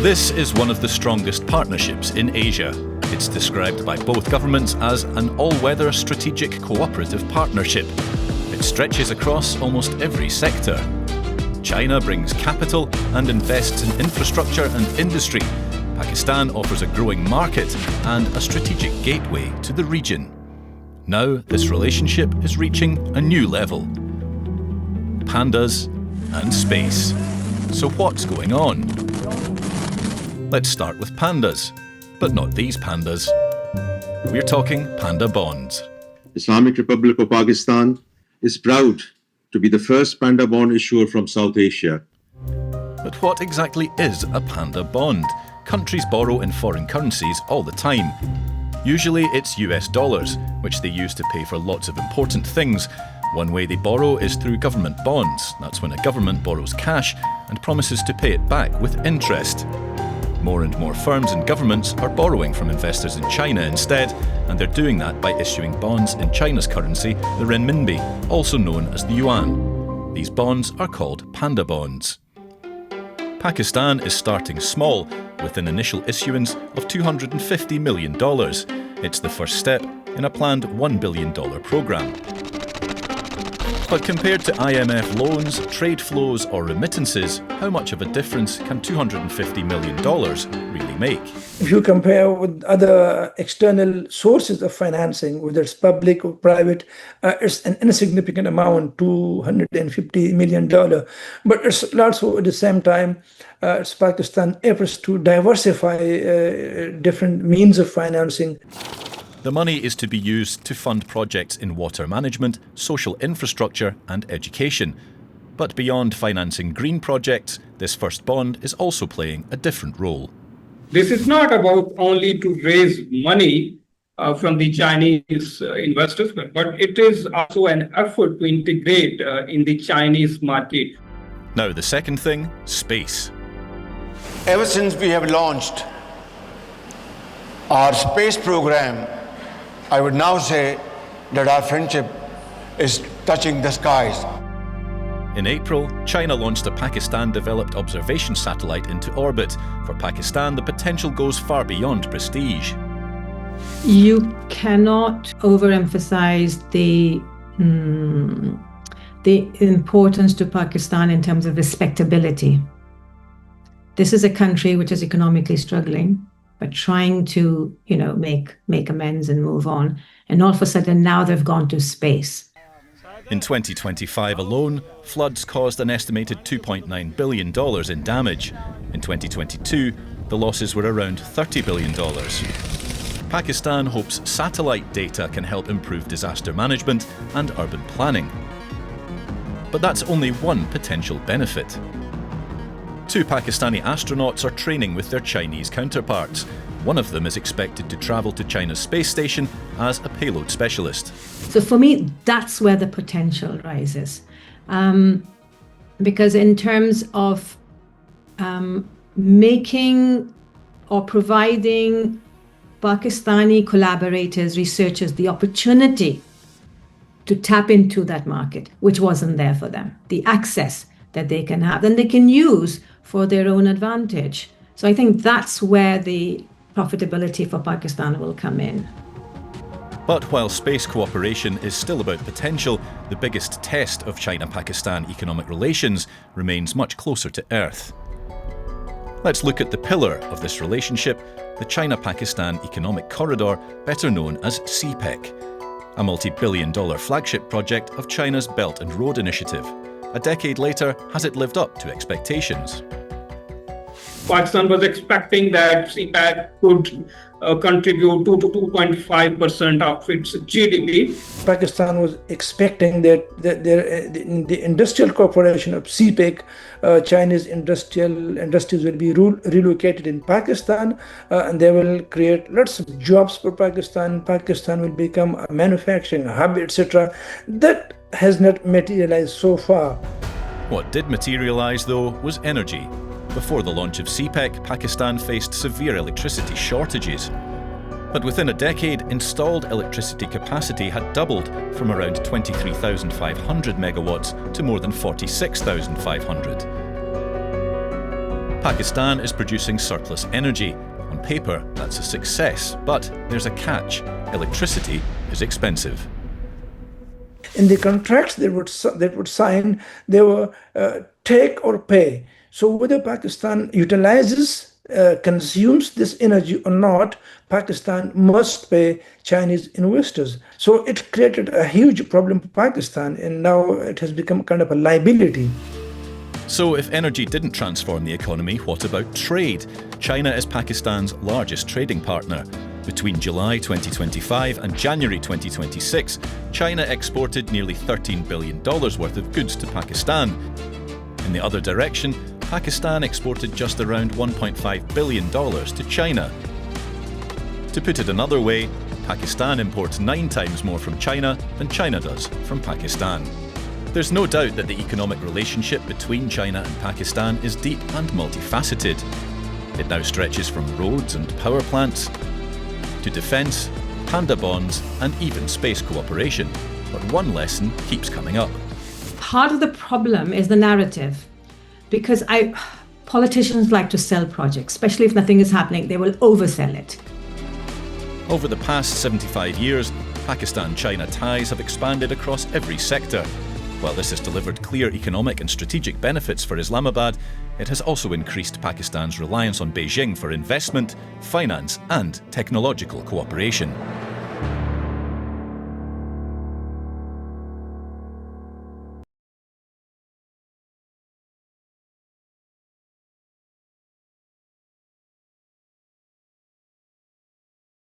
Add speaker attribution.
Speaker 1: This is one of the strongest partnerships in Asia. It's described by both governments as an all-weather strategic cooperative partnership. It stretches across almost every sector. China brings capital and invests in infrastructure and industry. Pakistan offers a growing market and a strategic gateway to the region. Now this relationship is reaching a new level. Pandas and space. So what's going on? Let's start with pandas, but not these pandas. We're talking panda bonds.
Speaker 2: Islamic Republic of Pakistan is proud to be the first panda bond issuer from South Asia.
Speaker 1: But what exactly is a panda bond? Countries borrow in foreign currencies all the time. Usually it's US dollars, which they use to pay for lots of important things. One way they borrow is through government bonds. That's when a government borrows cash and promises to pay it back with interest. More and more firms and governments are borrowing from investors in China instead, and they're doing that by issuing bonds in China's currency, the renminbi, also known as the yuan. These bonds are called panda bonds. Pakistan is starting small, with an initial issuance of $250 million. It's the first step in a planned $1 billion programme. But compared to IMF loans, trade flows or remittances, how much of a difference can $250 million really make?
Speaker 3: If you compare with other external sources of financing, whether it's public or private, it's an insignificant amount, $250 million. But it's also at the same time, it's Pakistan's efforts to diversify different means of financing.
Speaker 1: The money is to be used to fund projects in water management, social infrastructure and education. But beyond financing green projects, this first bond is also playing a different role.
Speaker 4: This is not about only to raise money from the Chinese investors, but it is also an effort to integrate in the Chinese market.
Speaker 1: Now the second thing, space.
Speaker 5: Ever since we have launched our space program, I would now say that our friendship is touching the skies.
Speaker 1: In April, China launched a Pakistan-developed observation satellite into orbit. For Pakistan, the potential goes far beyond prestige.
Speaker 6: You cannot overemphasize the importance to Pakistan in terms of respectability. This is a country which is economically struggling, but trying to, make amends and move on. And all of a sudden now they've gone to space.
Speaker 1: In 2025 alone, floods caused an estimated $2.9 billion in damage. In 2022, the losses were around $30 billion. Pakistan hopes satellite data can help improve disaster management and urban planning. But that's only one potential benefit. 2 Pakistani astronauts are training with their Chinese counterparts. One of them is expected to travel to China's space station as a payload specialist.
Speaker 6: So for me, that's where the potential rises. Because in terms of making or providing Pakistani collaborators, researchers, the opportunity to tap into that market, which wasn't there for them, the access that they can have, then they can use for their own advantage. So I think that's where the profitability for Pakistan will come in.
Speaker 1: But while space cooperation is still about potential, the biggest test of China-Pakistan economic relations remains much closer to Earth. Let's look at the pillar of this relationship, the China-Pakistan Economic Corridor, better known as CPEC, a multi-billion-dollar flagship project of China's Belt and Road Initiative. A decade later, has it lived up to expectations?
Speaker 4: Pakistan was expecting that CPEC could contribute 2 to 2.5% of its GDP.
Speaker 3: Pakistan was expecting that the industrial cooperation of CPEC, Chinese industries will be relocated in Pakistan, and they will create lots of jobs for Pakistan. Pakistan will become a manufacturing hub, etc. That has not materialized so far.
Speaker 1: What did materialise, though, was energy. Before the launch of CPEC, Pakistan faced severe electricity shortages. But within a decade, installed electricity capacity had doubled from around 23,500 megawatts to more than 46,500. Pakistan is producing surplus energy. On paper, that's a success, but there's a catch. Electricity is expensive.
Speaker 3: In the contracts they would sign, they were take or pay. So whether Pakistan utilizes, consumes this energy or not, Pakistan must pay Chinese investors. So it created a huge problem for Pakistan, and now it has become kind of a liability.
Speaker 1: So if energy didn't transform the economy, what about trade? China is Pakistan's largest trading partner. Between July 2025 and January 2026, China exported nearly $13 billion worth of goods to Pakistan. In the other direction, Pakistan exported just around $1.5 billion to China. To put it another way, Pakistan imports 9 times more from China than China does from Pakistan. There's no doubt that the economic relationship between China and Pakistan is deep and multifaceted. It now stretches from roads and power plants to defence, panda bonds, and even space cooperation. But one lesson keeps coming up.
Speaker 6: Part of the problem is the narrative, because politicians like to sell projects, especially if nothing is happening, they will oversell it.
Speaker 1: Over the past 75 years, Pakistan-China ties have expanded across every sector. While this has delivered clear economic and strategic benefits for Islamabad, it has also increased Pakistan's reliance on Beijing for investment, finance, and technological cooperation.